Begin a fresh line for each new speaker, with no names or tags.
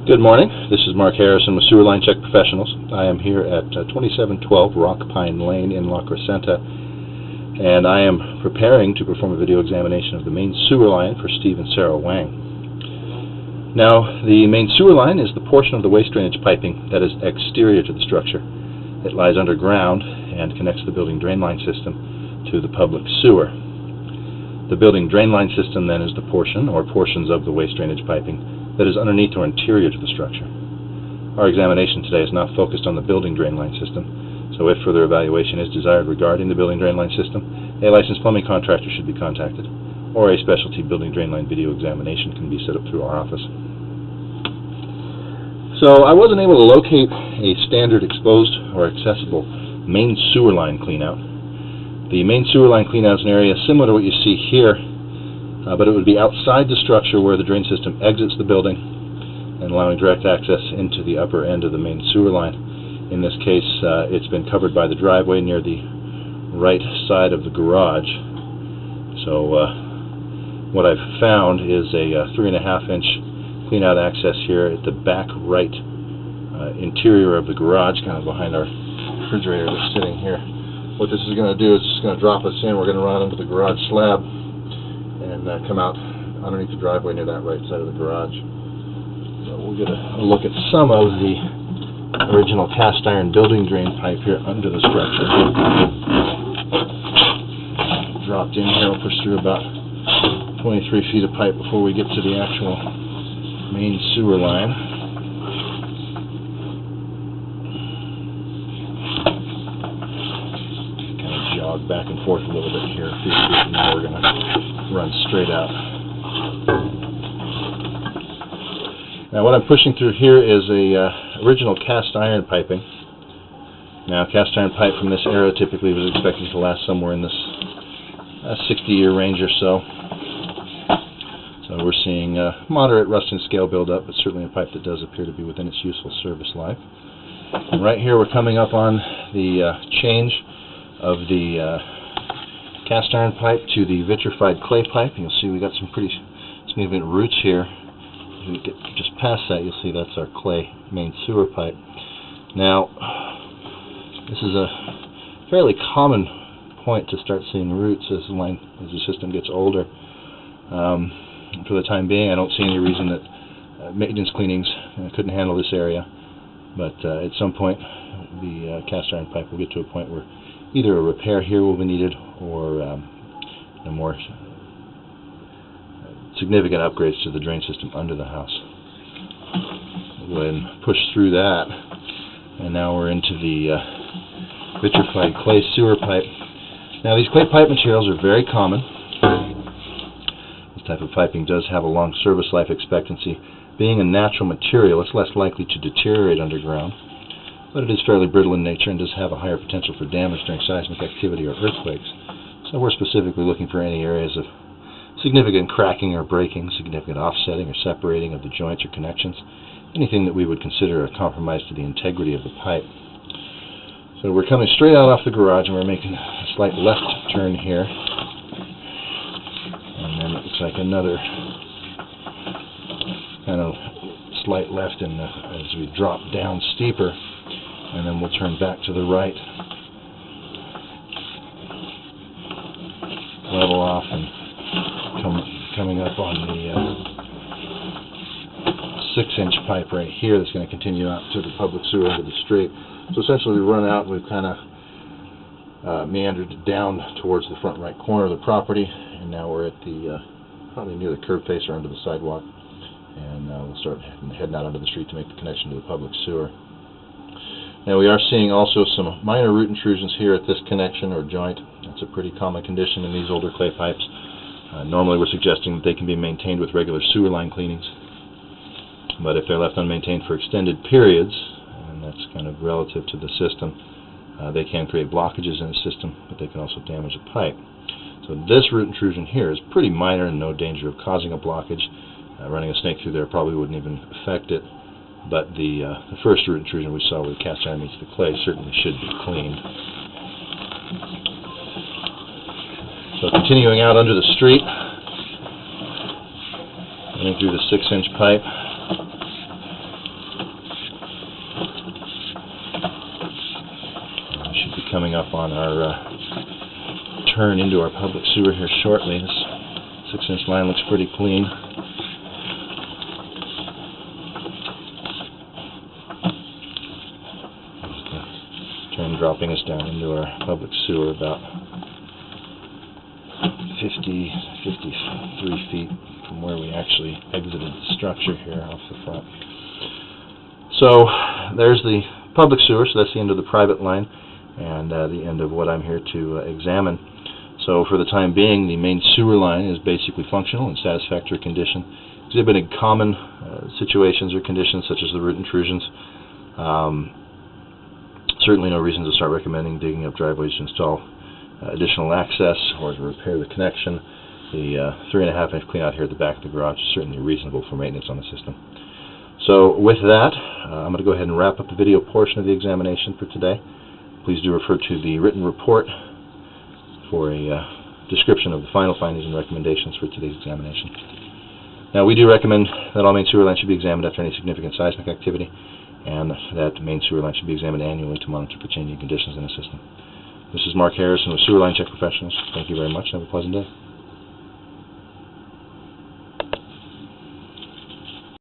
Good morning. This is Mark Harrison with Sewer Line Check Professionals. I am here at 2712 Rock Pine Lane in La Crescenta, and I am preparing to perform a video examination of the main sewer line for Steve and Sarah Wang. Now, the main sewer line is the portion of the waste drainage piping that is exterior to the structure. It lies underground and connects the building drain line system to the public sewer. The building drain line system then is the portion or portions of the waste drainage piping that is underneath or interior to the structure. Our examination today is not focused on the building drain line system, so if further evaluation is desired regarding the building drain line system, a licensed plumbing contractor should be contacted, or a specialty building drain line video examination can be set up through our office. So I wasn't able to locate a standard exposed or accessible main sewer line cleanout. The main sewer line cleanout is an area similar to what you see here, but it would be outside the structure where the drain system exits the building and allowing direct access into the upper end of the main sewer line. In this case, it's been covered by the driveway near the right side of the garage. So what I've found is a 3.5-inch clean-out access here at the back right interior of the garage, kind of behind our refrigerator that's sitting here. What this is going to do is it's going to drop us in. We're going to run under the garage slab and come out underneath the driveway near that right side of the garage. So we'll get a look at some of the original cast iron building drain pipe here under the structure. Dropped in here, we'll push through about 23 feet of pipe before we get to the actual main sewer line. Kind of jog back and forth a little bit here, a few feet, and now we're going to run straight out. Now what I'm pushing through here is a original cast iron piping. Now cast iron pipe from this era typically was expected to last somewhere in this 60-year range or so. So we're seeing moderate rust and scale buildup, but certainly a pipe that does appear to be within its useful service life. And right here we're coming up on the change of the cast iron pipe to the vitrified clay pipe. You'll see we got some pretty significant roots here. As we get just past that, you'll see that's our clay main sewer pipe. Now, this is a fairly common point to start seeing roots as the system gets older. For the time being, I don't see any reason that maintenance cleanings couldn't handle this area, but at some point the cast iron pipe will get to a point where either a repair here will be needed or more significant upgrades to the drain system under the house. We'll go ahead and push through that, and now we're into the vitrified clay sewer pipe. Now these clay pipe materials are very common. This type of piping does have a long service life expectancy. Being a natural material, it's less likely to deteriorate underground, but it is fairly brittle in nature and does have a higher potential for damage during seismic activity or earthquakes. So we're specifically looking for any areas of significant cracking or breaking, significant offsetting or separating of the joints or connections, anything that we would consider a compromise to the integrity of the pipe. So we're coming straight out off the garage and we're making a slight left turn here. And then it looks like another kind of slight left as we drop down steeper. And then we'll turn back to the right, level off, and coming up on the 6-inch pipe right here that's going to continue out to the public sewer into the street. So essentially we run out, we've kind of meandered down towards the front right corner of the property, and now we're at the probably near the curb face or under the sidewalk, and we'll start heading out onto the street to make the connection to the public sewer. Now we are seeing also some minor root intrusions here at this connection or joint. That's a pretty common condition in these older clay pipes. Normally we're suggesting that they can be maintained with regular sewer line cleanings, but if they're left unmaintained for extended periods, and that's kind of relative to the system, they can create blockages in the system, but they can also damage the pipe. So this root intrusion here is pretty minor and no danger of causing a blockage. Running a snake through there probably wouldn't even affect it. But the first root intrusion we saw where the cast iron meets the clay certainly should be cleaned. So continuing out under the street, running through the 6-inch pipe, coming up on our turn into our public sewer here shortly. This 6-inch line looks pretty clean. Turn dropping us down into our public sewer about 53 feet from where we actually exited the structure here off the front. So there's the public sewer, so that's the end of the private line and the end of what I'm here to examine. So for the time being, the main sewer line is basically functional in satisfactory condition, exhibiting common situations or conditions such as the root intrusions. Certainly no reason to start recommending digging up driveways to install additional access or to repair the connection. The 3.5-inch clean out here at the back of the garage is certainly reasonable for maintenance on the system. So with that, I'm going to go ahead and wrap up the video portion of the examination for today. Please do refer to the written report for a description of the final findings and recommendations for today's examination. Now, we do recommend that all main sewer lines should be examined after any significant seismic activity, and that main sewer line should be examined annually to monitor for changing conditions in the system. This is Mark Harrison with Sewer Line Check Professionals. Thank you very much and have a pleasant day.